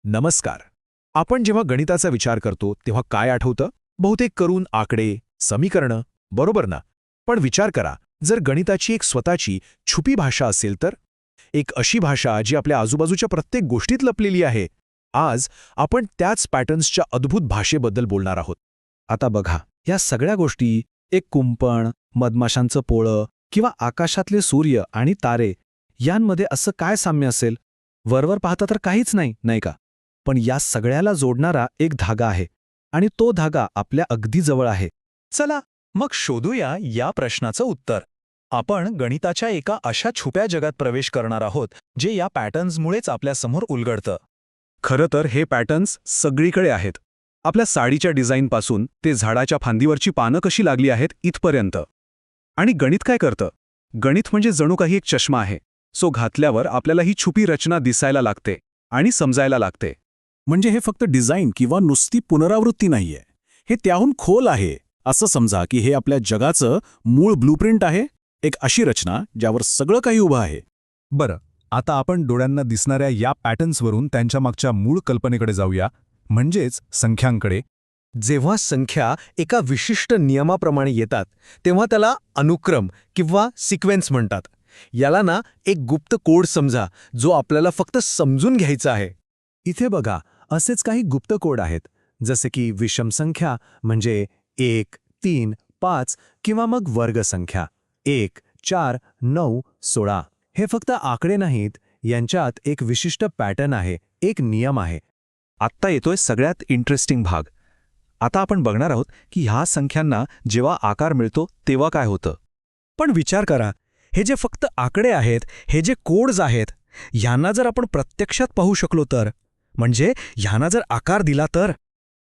नमस्कार. आपण जेव्हा गणिताचा विचार करतो तेव्हा काय आठवतं? बहुतेक करून आकडे, समीकरणं, बरोबर ना? पण विचार करा, जर गणिताची एक स्वतःची छुपी भाषा असेल तर? एक अशी भाषा जी आपल्या आजूबाजूच्या प्रत्येक गोष्टीत लपलेली आहे. आज आपण त्याच पॅटर्न्सच्या अद्भुत भाषेबद्दल बोलणार आहोत. आता बघा, या सगळ्या गोष्टी, एक कुंपण, मधमाशांचं पोळं किंवा आकाशातले सूर्य आणि तारे, यांमध्ये असं काय साम्य असेल? वरवर पाहता तर काहीच नाही, नाही का? पण या सगळ्याला जोडणारा एक धागा आहे, आणि तो धागा आपल्या अगदी जवळ आहे. चला मग शोधूया या प्रश्नाचं उत्तर. आपण गणिताच्या एका अशा छुप्या जगात प्रवेश करणार आहोत जे या पॅटर्न्समुळेच आपल्यासमोर उलगडतं. खरं तर हे पॅटर्न्स सगळीकडे आहेत. आपल्या साडीच्या डिझाईनपासून ते झाडाच्या फांदीवरची पानं कशी लागली आहेत इथपर्यंत. आणि गणित काय करतं? गणित म्हणजे जणू काही एक चष्मा आहे. सो घातल्यावर आपल्याला ही छुपी रचना दिसायला लागते आणि समजायला लागते. म्हणजे हे फक्त डिझाईन किंवा नुसती पुनरावृत्ती नाहीये, हे त्याहून खोल आहे. असं समजा की हे आपल्या जगाचं मूळ ब्लूप्रिंट आहे, एक अशी रचना ज्यावर सगळं काही उभं आहे. बरं, आता आपण डोळ्यांना दिसणाऱ्या या पॅटर्न्सवरून त्यांच्या मागच्या मूळ कल्पनेकडे जाऊया, म्हणजेच संख्यांकडे. जेव्हा संख्या एका विशिष्ट नियमाप्रमाणे येतात तेव्हा त्याला अनुक्रम किंवा सिक्वेन्स म्हणतात. याला ना एक गुप्त कोड समजा, जो आपल्याला फक्त समजून घ्यायचा आहे. इथे बघा, असेच काही गुप्त कोड आहेत, जसे की विषम संख्या म्हणजे 1, 3, 5 किंवा मग वर्गसंख्या 1, 4, 9, 16. हे फक्त आकडे नाहीत, यांच्यात एक विशिष्ट पॅटर्न आहे, एक नियम आहे. आत्ता येतोय सगळ्यात इंटरेस्टिंग भाग. आता आपण बघणार आहोत की ह्या संख्यांना जेव्हा आकार मिळतो तेव्हा काय होतं. पण विचार करा, हे जे फक्त आकडे आहेत, हे जे कोड्स आहेत, ह्यांना जर आपण प्रत्यक्षात पाहू शकलो तर, म्हणजे ह्यांना जर आकार दिला तर.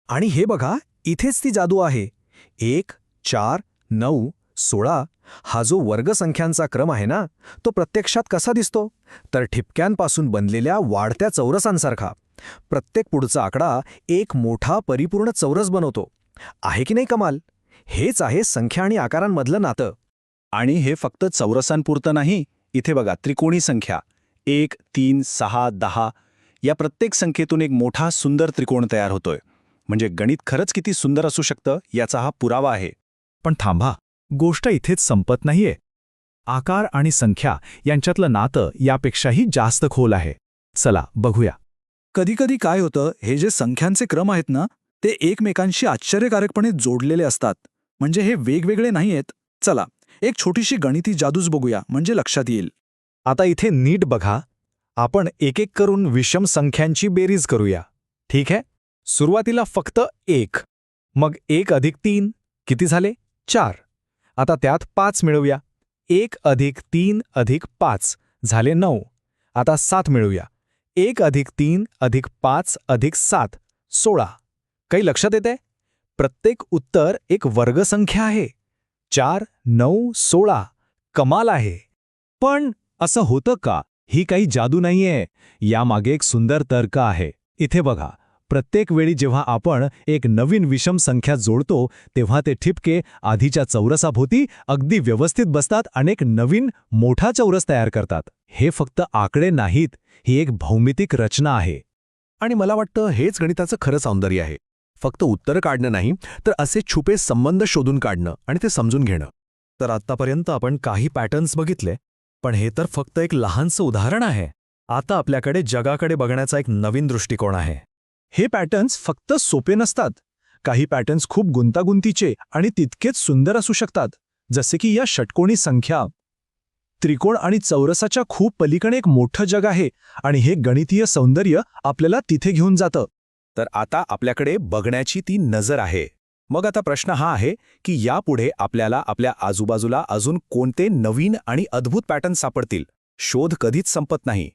आणि हे बघा, इथेच ती जादू आहे. 1, 4, 9, 16 हा जो वर्गसंख्यांचा क्रम आहे ना, तो प्रत्यक्षात कसा दिसतो? तर ठिपक्यांपासून बनलेल्या वाढत्या चौरसांसारखा. प्रत्येक पुढचा आकडा एक मोठा परिपूर्ण चौरस बनवतो. आहे की नाही कमाल? हेच आहे संख्या आणि आकारांमधलं नातं. आणि हे फक्त चौरसांपुरतं नाही. इथे बघा, त्रिकोणी संख्या 1, 3, 6, 10 या प्रत्येक संख्येतून एक मोठा सुंदर त्रिकोण तयार होतोय. म्हणजे गणित खरंच किती सुंदर असू शकतं याचा हा पुरावा आहे. पण थांबा, गोष्ट इथेच संपत नाहीये. आकार आणि संख्या यांच्यातलं नातं यापेक्षाही जास्त खोल आहे. चला बघूया. कधीकधी काय होतं, हे जे संख्यांचे क्रम आहेत ना, ते एकमेकांशी आश्चर्यकारकपणे जोडलेले असतात. म्हणजे हे वेगवेगळे नाहीयेत. चला, एक छोटीशी गणिती जादूच बघूया, म्हणजे लक्षात येईल. आता इथे नीट बघा, आपण एक एक करून विषम संख्यांची बेरीज करूया. ठीक आहे? सुरुवातीला फक्त 1, मग 1 अधिक 3 किती झाले? 4. आता त्यात 5 मिळवूया. 1 अधिक 3 अधिक 5 झाले 9. आता 7 मिळवूया. 1 अधिक 3 अधिक 5 अधिक 7 16. काही लक्षात येते? प्रत्येक उत्तर एक वर्गसंख्या आहे. 4, 9, 16. कमाल आहे. पण असं होतं का? ही काही जादू नाहीये. यामागे एक सुंदर तर्क आहे. इथे बघा, प्रत्येक वेळी जेव्हा आपण एक नवीन विषम संख्या जोडतो तेव्हा ते ठिपके आधीच्या चौरसाभोवती अगदी व्यवस्थित बसतात आणि एक नवीन मोठा चौरस तयार करतात. हे फक्त आकडे नाहीत, ही एक भौमितिक रचना आहे. आणि मला वाटतं हेच गणिताचं खरं सौंदर्य आहे. फक्त उत्तर काढणं नाही, तर असे छुपे संबंध शोधून काढणं आणि ते समजून घेणं. तर आत्तापर्यंत आपण काही पॅटर्न्स बघितले, पण हे तर फक्त एक लहानसं उदाहरण आहे. आता आपल्याकडे जगाकडे बघण्याचा एक नवीन दृष्टिकोन आहे. हे पॅटर्न्स फक्त सोपे नसतात. काही पॅटर्न्स खूप गुंतागुंतीचे आणि तितकेच सुंदर असू शकतात, जसे की या षटकोनी संख्या. त्रिकोण आणि चौरसाच्या खूप पलीकडे एक मोठं जग आहे, आणि हे गणितीय सौंदर्य आपल्याला तिथे घेऊन जातं. तर आता आपल्याकडे बघण्याची ती नजर आहे. मग आता प्रश्न हा आहे की यापुढे आपल्याला आपल्या आजूबाजूला अजून कोणते नवीन आणि अद्भुत पॅटर्न सापडतील? शोध कधीच संपत नाही.